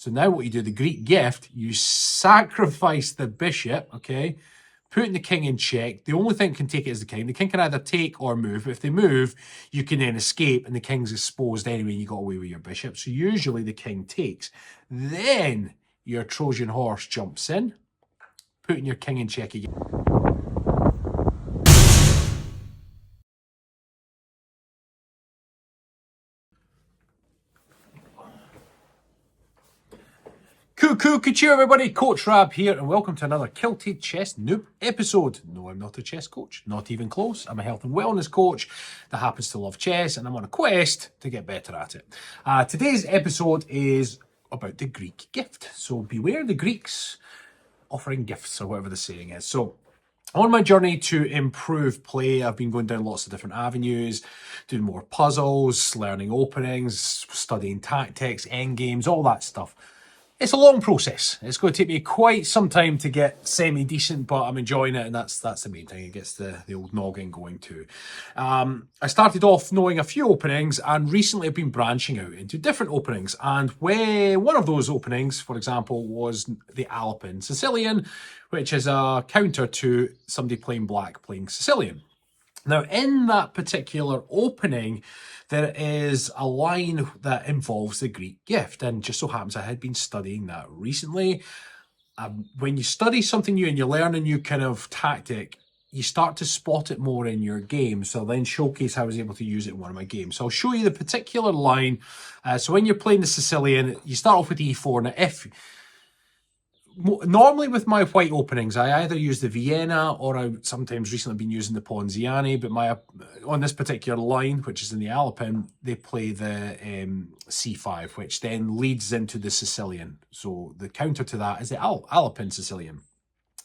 So now what you do, the Greek gift, you sacrifice the bishop, okay, putting the king in check. The only thing that can take it is the king. The king can either take or move. If they move, you can then escape and the king's exposed anyway and you got away with your bishop. So usually the king takes. Then your Trojan horse jumps in, putting your king in check again. Couture everybody, Coach Rab here and welcome to another Kilted Chess Noob episode. No, I'm not a chess coach, not even close. I'm a health and wellness coach that happens to love chess and I'm on a quest to get better at it. Today's episode is about the Greek gift. So beware the Greeks offering gifts or whatever the saying is. So on my journey to improve play, I've been going down lots of different avenues, doing more puzzles, learning openings, studying tactics, endgames, all that stuff. It's a long process. It's going to take me quite some time to get semi-decent, but I'm enjoying it, and that's the main thing. It gets the old noggin going too. I started off knowing a few openings, and recently I've been branching out into different openings. And where one of those openings, for example, was the Alapin Sicilian, which is a counter to somebody playing black playing Sicilian. Now, in that particular opening, there is a line that involves the Greek gift, and just so happens I had been studying that recently. When you study something new and you learn a new kind of tactic, you start to spot it more in your game. So I'll then showcase how I was able to use it in one of my games. So I'll show you the particular line. So when you're playing the Sicilian, you start off with e4. Now, normally with my white openings, I either use the Vienna or I sometimes recently been using the Ponziani, but on this particular line, which is in the Alapin, they play the C5, which then leads into the Sicilian. So the counter to that is the Alapin Sicilian.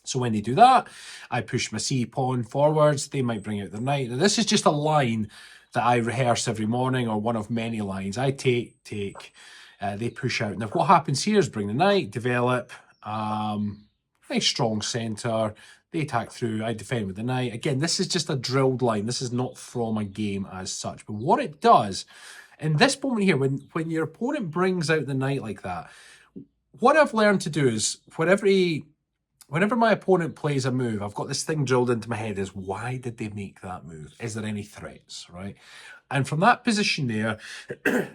So when they do that, I push my C pawn forwards. They might bring out the knight. Now, this is just a line that I rehearse every morning, or one of many lines. I take, they push out. Now what happens here is bring the knight, develop, nice strong centre. They attack through. I defend with the knight. Again, this is just a drilled line. This is not from a game as such. But what it does in this moment here, when your opponent brings out the knight like that, what I've learned to do is whenever my opponent plays a move, I've got this thing drilled into my head is, why did they make that move? Is there any threats, right? And from that position there,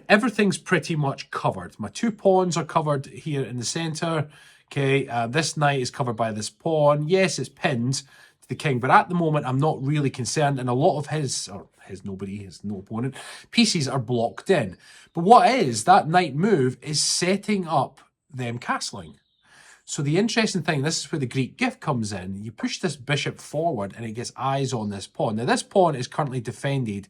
everything's pretty much covered. My two pawns are covered here in the centre. Okay, this knight is covered by this pawn. Yes, it's pinned to the king, but at the moment, I'm not really concerned. And a lot of his no opponent, pieces are blocked in. But what is, that knight move is setting up them castling. So the interesting thing, this is where the Greek gift comes in. You push this bishop forward and it gets eyes on this pawn. Now, this pawn is currently defended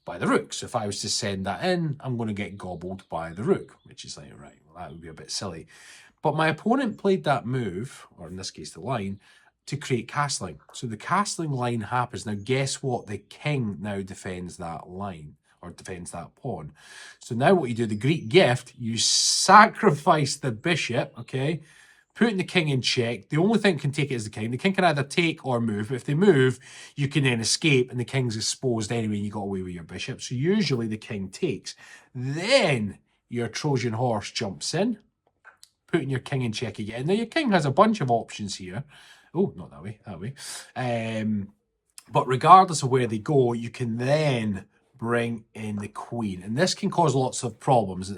by the rook. So if I was to send that in, I'm going to get gobbled by the rook, which is like, right, well, that would be a bit silly. But my opponent played that move, or in this case the line, to create castling. So the castling line happens. Now guess what? The king now defends that line, or defends that pawn. So now what you do, the Greek gift, you sacrifice the bishop, okay, putting the king in check. The only thing that can take it is the king. The king can either take or move. But if they move, you can then escape and the king's exposed anyway and you got away with your bishop. So usually the king takes. Then your Trojan horse jumps in, putting your king in check again. Now, your king has a bunch of options here. Oh, not that way, that way. But regardless of where they go, you can then bring in the queen. And this can cause lots of problems.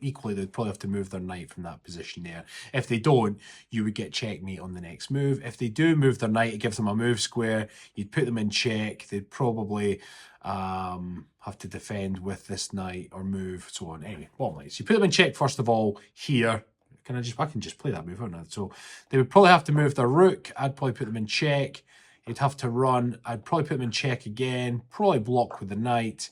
Equally, they'd probably have to move their knight from that position there. If they don't, you would get checkmate on the next move. If they do move their knight, it gives them a move square. You'd put them in check. They'd probably have to defend with this knight or move, so on. Anyway, bottom line. So you put them in check first of all here. I can just play that move, aren't I? So they would probably have to move their rook. I'd probably put them in check. You'd have to run. I'd probably put them in check again. Probably block with the knight.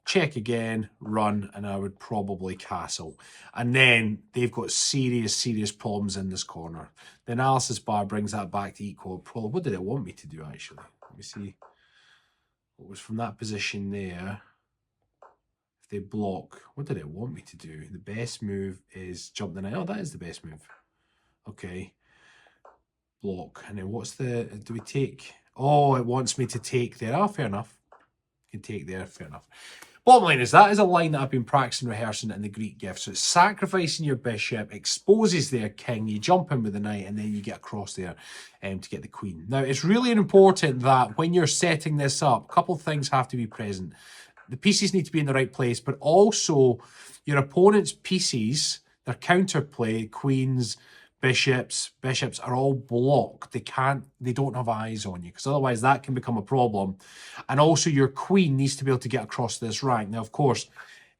Check again, run, and I would probably castle. And then they've got serious problems in this corner. The analysis bar brings that back to equal. Probably, what did it want me to do, actually? Let me see. What was from that position there? If they block, what did it want me to do? The best move is jump the knight. Oh, that is the best move. Okay. Block. And then what's the... Do we take... Oh, it wants me to take there. Ah, fair enough. You can take there. Fair enough. Bottom line is that is a line that I've been practicing, rehearsing in the Greek gift. So it's sacrificing your bishop, exposes their king, you jump in with the knight, and then you get across there to get the queen. Now, it's really important that when you're setting this up, a couple of things have to be present. The pieces need to be in the right place, but also your opponent's pieces, their counterplay, queens, bishops are all blocked. They don't have eyes on you, because otherwise that can become a problem. And also your queen needs to be able to get across this rank. Now, of course,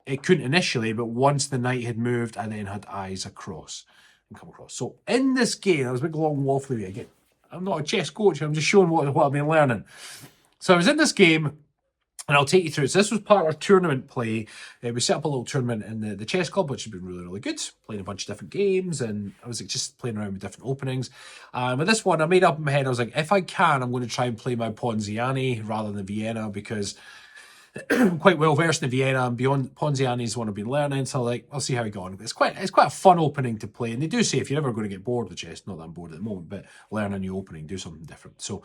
it couldn't initially, but once the knight had moved, I then had eyes across and come across. So in this game, I was a big long waffly again. I'm not a chess coach, I'm just showing what I've been learning. So I was in this game, and I'll take you through it. So this was part of our tournament play. We set up a little tournament in the chess club, which has been really, really good. Playing a bunch of different games, and I was just playing around with different openings. With this one, I made up in my head, I was like, if I can, I'm going to try and play my Ponziani rather than Vienna, because I'm quite well versed in Vienna, and beyond Ponziani is one I've been learning. So like, I'll see how we go on. It's quite a fun opening to play, and they do say if you're ever going to get bored with chess, not that I'm bored at the moment, but learn a new opening, do something different. So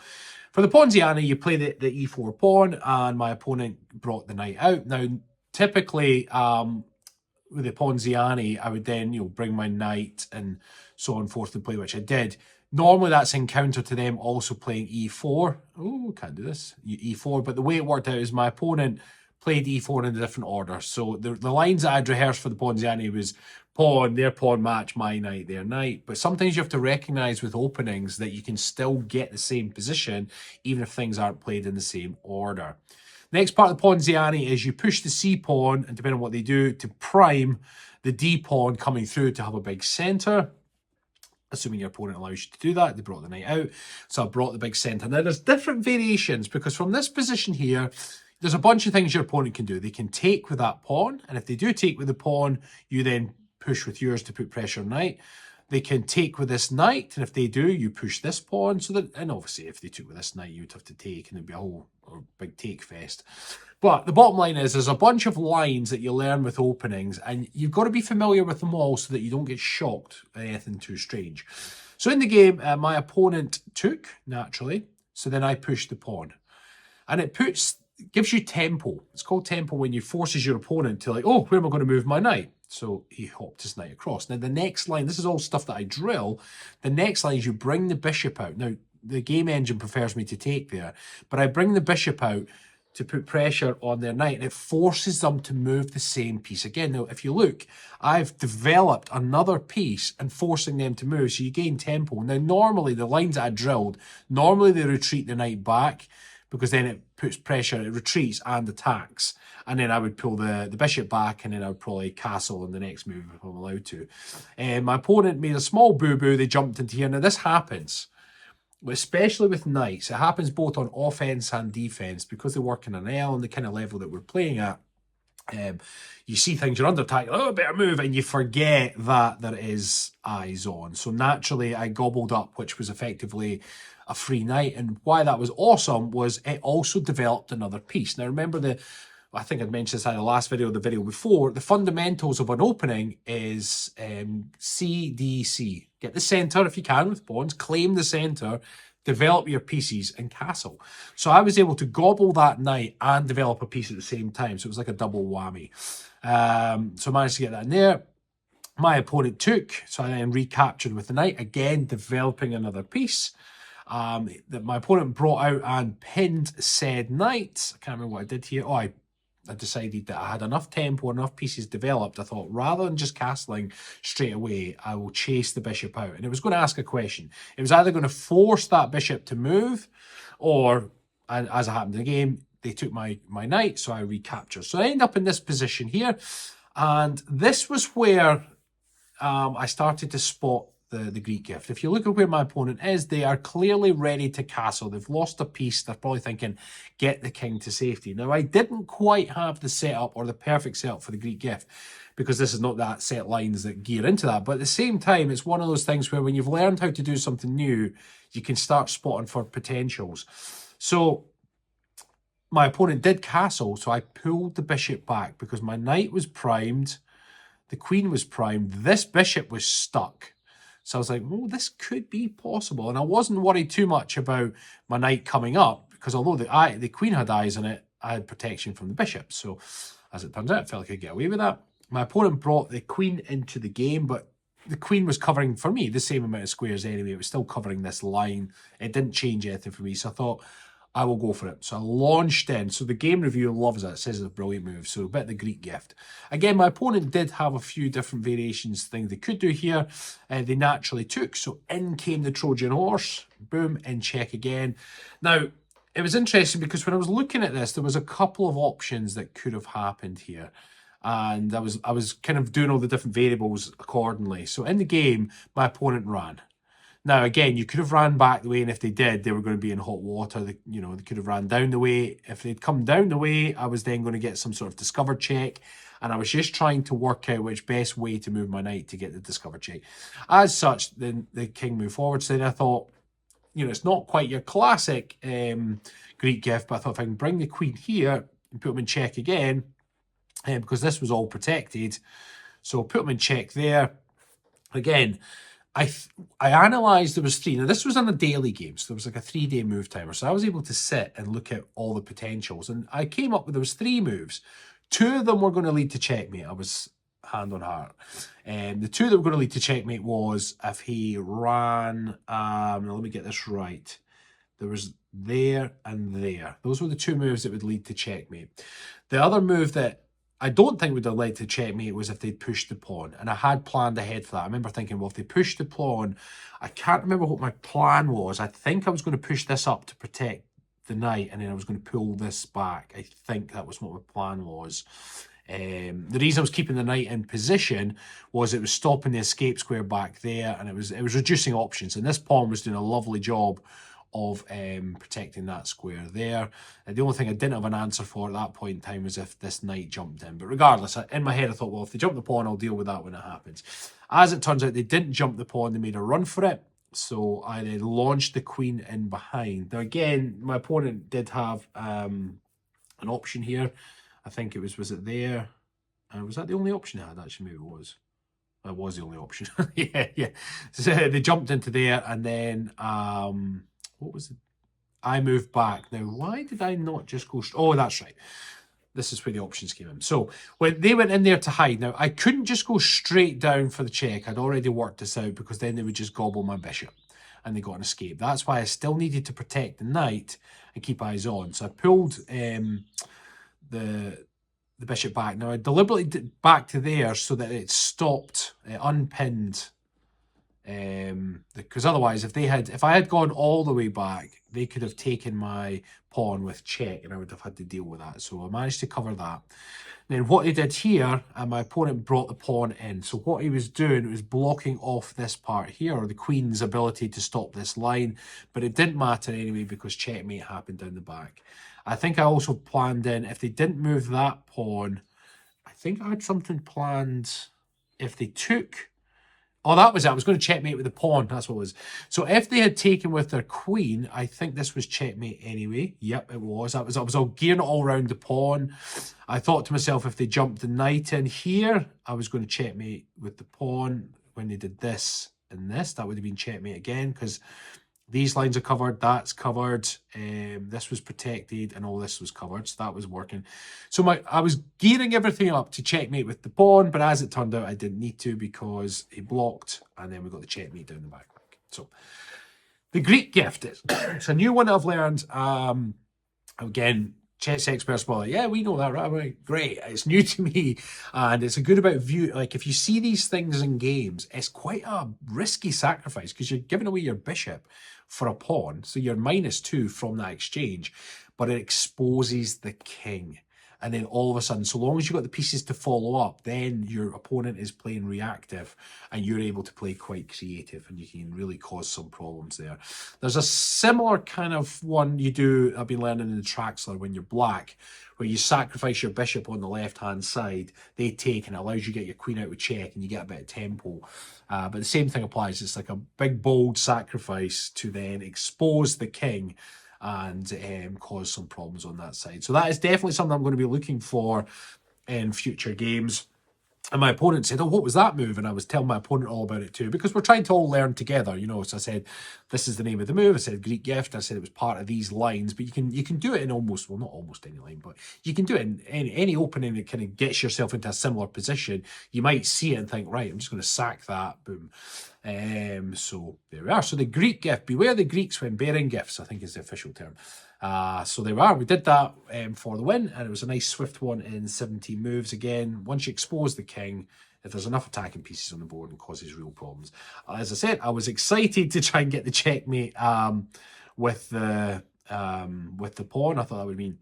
for the Ponziani, you play the e4 pawn, and my opponent brought the knight out. Now, typically, with the Ponziani, I would then bring my knight and so on forth to play, which I did. Normally, that's in counter to them also playing e4. Oh, can't do this. E4. But the way it worked out is my opponent played e4 in a different order. So the lines that I'd rehearsed for the Ponziani was pawn, their pawn match, my knight, their knight. But sometimes you have to recognise with openings that you can still get the same position, even if things aren't played in the same order. Next part of the Ponziani is you push the c pawn, and depending on what they do, to prime the d pawn coming through to have a big centre. Assuming your opponent allows you to do that, they brought the knight out. So I brought the big centre. Now, there's different variations, because from this position here, there's a bunch of things your opponent can do. They can take with that pawn, and if they do take with the pawn, you then push with yours to put pressure on knight. They can take with this knight, and if they do, you push this pawn. And obviously, if they took with this knight, you would have to take, and it'd be a whole big take fest. But the bottom line is, there's a bunch of lines that you learn with openings, and you've got to be familiar with them all so that you don't get shocked at anything too strange. So in the game, my opponent took, naturally, so then I pushed the pawn. And it gives you tempo. It's called tempo when you forces your opponent to like, oh, where am I going to move my knight? So he hopped his knight across. Now, the next line, this is all stuff that I drill. The next line is you bring the bishop out. Now, the game engine prefers me to take there, but I bring the bishop out to put pressure on their knight, and it forces them to move the same piece again. Now, if you look, I've developed another piece and forcing them to move, so you gain tempo. Now, normally, the lines that I drilled, normally they retreat the knight back, because then it puts pressure, it retreats and attacks. And then I would pull the bishop back, and then I would probably castle in the next move if I'm allowed to. My opponent made a small boo-boo, they jumped into here. Now, this happens, especially with knights. It happens both on offense and defense, because they work in an L and the kind of level that we're playing at. You see things, you're under attack, oh, better move, and you forget that there is eyes on. So naturally, I gobbled up, which was effectively a free knight. And why that was awesome was it also developed another piece. Now, remember I think I'd mentioned this in the last video, the video before, the fundamentals of an opening is CDC. Get the centre if you can with pawns, claim the centre, develop your pieces, and castle. So I was able to gobble that knight and develop a piece at the same time. So it was like a double whammy. So I managed to get that in there. My opponent took, so I then recaptured with the knight, again developing another piece. That my opponent brought out and pinned said knight. I can't remember what I did here. Oh, I decided that I had enough tempo, enough pieces developed. I thought, rather than just castling straight away, I will chase the bishop out. And it was going to ask a question. It was either going to force that bishop to move, or, as it happened in the game, they took my knight, so I recaptured. So I end up in this position here. And this was where I started to spot the Greek gift. If you look at where my opponent is, they are clearly ready to castle. They've lost a piece. They're probably thinking, get the king to safety. Now, I didn't quite have the setup or the perfect setup for the Greek gift, because this is not that set lines that gear into that. But at the same time, it's one of those things where when you've learned how to do something new, you can start spotting for potentials. So my opponent did castle, so I pulled the bishop back because my knight was primed, the queen was primed, this bishop was stuck. So I was like, oh, this could be possible. And I wasn't worried too much about my knight coming up, because although the queen had eyes on it, I had protection from the bishop. So As it turns out, I felt like I could get away with that. My opponent brought the queen into the game, but the queen was covering, for me, the same amount of squares anyway. It was still covering this line. It didn't change anything for me, so I thought, I will go for it. So I launched in. So the game review loves it. It says it's a brilliant move. So a bit of the Greek gift. Again, my opponent did have a few different variations, things they could do here. They naturally took. So in came the Trojan horse. Boom, in check again. Now, it was interesting because when I was looking at this, there was a couple of options that could have happened here. And I was kind of doing all the different variables accordingly. So in the game, my opponent ran. Now, again, you could have ran back the way, and if they did, they were going to be in hot water. They could have ran down the way. If they'd come down the way, I was then going to get some sort of discover check, and I was just trying to work out which best way to move my knight to get the discover check. As such, then the king moved forward. So then I thought, it's not quite your classic Greek gift, but I thought if I can bring the queen here and put them in check again, because this was all protected, so put them in check there. Again, I analysed there was 3. Now, this was on a daily game, so there was like a 3-day move timer. So I was able to sit and look at all the potentials. And I came up with, there was 3 moves. 2 of them were going to lead to checkmate. I was hand on heart. And the 2 that were going to lead to checkmate was if he ran, now let me get this right. There was there and there. Those were the 2 moves that would lead to checkmate. The other move that I don't think would have led to checkmate was if they'd pushed the pawn. And I had planned ahead for that. I remember thinking, well, if they pushed the pawn, I can't remember what my plan was. I think I was going to push this up to protect the knight, and then I was going to pull this back. I think that was what my plan was. The reason I was keeping the knight in position was it was stopping the escape square back there, and it was reducing options. And this pawn was doing a lovely job of protecting that square there. The only thing I didn't have an answer for at that point in time was if this knight jumped in. But regardless, in my head I thought, well, if they jump the pawn, I'll deal with that when it happens. As it turns out, they didn't jump the pawn, they made a run for it. So I then launched the queen in behind. Now again, my opponent did have an option here. I think it was it there? Was that the only option I had? Actually, maybe it was. That was the only option. yeah. So they jumped into there, and then what was it? I moved back. Now, why did I not just go... Oh, that's right. This is where the options came in. So when they went in there to hide, now I couldn't just go straight down for the check. I'd already worked this out because then they would just gobble my bishop and they got an escape. That's why I still needed to protect the knight and keep eyes on. So I pulled the bishop back. Now I deliberately did back to there so that it stopped, unpinned. Because otherwise, if I had gone all the way back, they could have taken my pawn with check, and I would have had to deal with that. So I managed to cover that. Then what he did here, and my opponent brought the pawn in. So what he was doing was blocking off this part here, or the queen's ability to stop this line. But it didn't matter anyway because checkmate happened down the back. I think I also planned in, if they didn't move that pawn, I think I had something planned if they took... Oh, that was it. I was going to checkmate with the pawn. That's what it was. So if they had taken with their queen, I think this was checkmate anyway. Yep, it was. I was all gearing it all around the pawn. I thought to myself, if they jumped the knight in here, I was going to checkmate with the pawn. When they did this and this, that would have been checkmate again because these lines are covered, that's covered, this was protected, and all this was covered, so that was working. So I was gearing everything up to checkmate with the pawn, but as it turned out, I didn't need to because he blocked, and then we got the checkmate down the back. So the Greek gift is it's a new one that I've learned. Again, chess experts were like, yeah, we know that, right? Great. It's new to me. And it's a good about view. Like, if you see these things in games, it's quite a risky sacrifice because you're giving away your bishop for a pawn. So you're -2 from that exchange, but it exposes the king. And then all of a sudden, so long as you've got the pieces to follow up, then your opponent is playing reactive and you're able to play quite creative and you can really cause some problems there. There's a similar kind of one you do, I've been learning in the Traxler when you're black, where you sacrifice your bishop on the left-hand side, they take, and it allows you to get your queen out with check and you get a bit of tempo. But the same thing applies. It's like a big, bold sacrifice to then expose the king and cause some problems on that side. So that is definitely something I'm going to be looking for in future games. And my opponent said, oh, what was that move? And I was telling my opponent all about it too, because we're trying to all learn together, you know. So I said, this is the name of the move. I said Greek gift. I said it was part of these lines, but you can do it in almost, well, not almost any line, but you can do it in any opening that kind of gets yourself into a similar position. You might see it and think, right, I'm just going to sack that. Boom. So there we are. So the Greek gift, beware the Greeks when bearing gifts, I think is the official term. So there we are. We did that for the win, and it was a nice swift one in 17 moves. Again, once you expose the king, if there's enough attacking pieces on the board, and causes real problems. As I said, I was excited to try and get the checkmate with the pawn. I thought that would be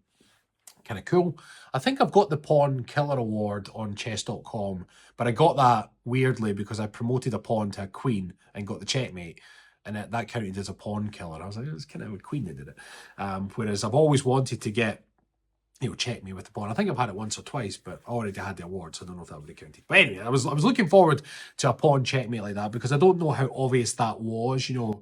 kind of cool. I think I've got the Pawn Killer Award on chess.com, but I got that weirdly because I promoted a pawn to a queen and got the checkmate, and that counted as a pawn killer. I was like, it was kind of a queen that did it. Whereas I've always wanted to get, you know, checkmate with the pawn. I think I've had it once or twice, but I already had the award, so I don't know if that would have counted. But anyway, I was looking forward to a pawn checkmate like that because I don't know how obvious that was. You know,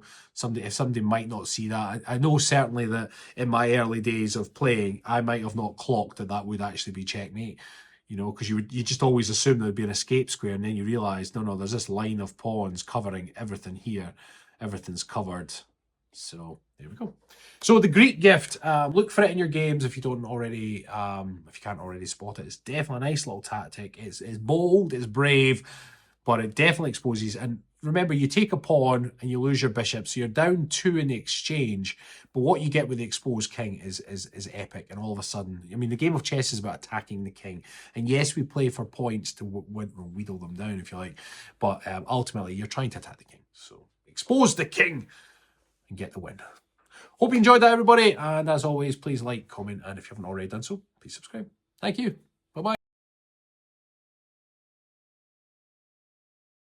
if somebody might not see that. I know certainly that in my early days of playing, I might have not clocked that would actually be checkmate. You know, because you just always assume there'd be an escape square, and then you realise, no, there's this line of pawns covering everything here. Everything's covered. So there we go. So the Greek gift, look for it in your games if you don't already, if you can't already spot it. It's definitely a nice little tactic. It's bold, it's brave, but it definitely exposes. And remember, you take a pawn and you lose your bishop, so you're down 2 in the exchange. But what you get with the exposed king is epic. And all of a sudden, I mean, the game of chess is about attacking the king. And yes, we play for points to wheedle them down, if you like. But ultimately, you're trying to attack the king. So expose the king and get the win. Hope you enjoyed that, everybody. And as always, please like, comment, and if you haven't already done so, please subscribe. Thank you.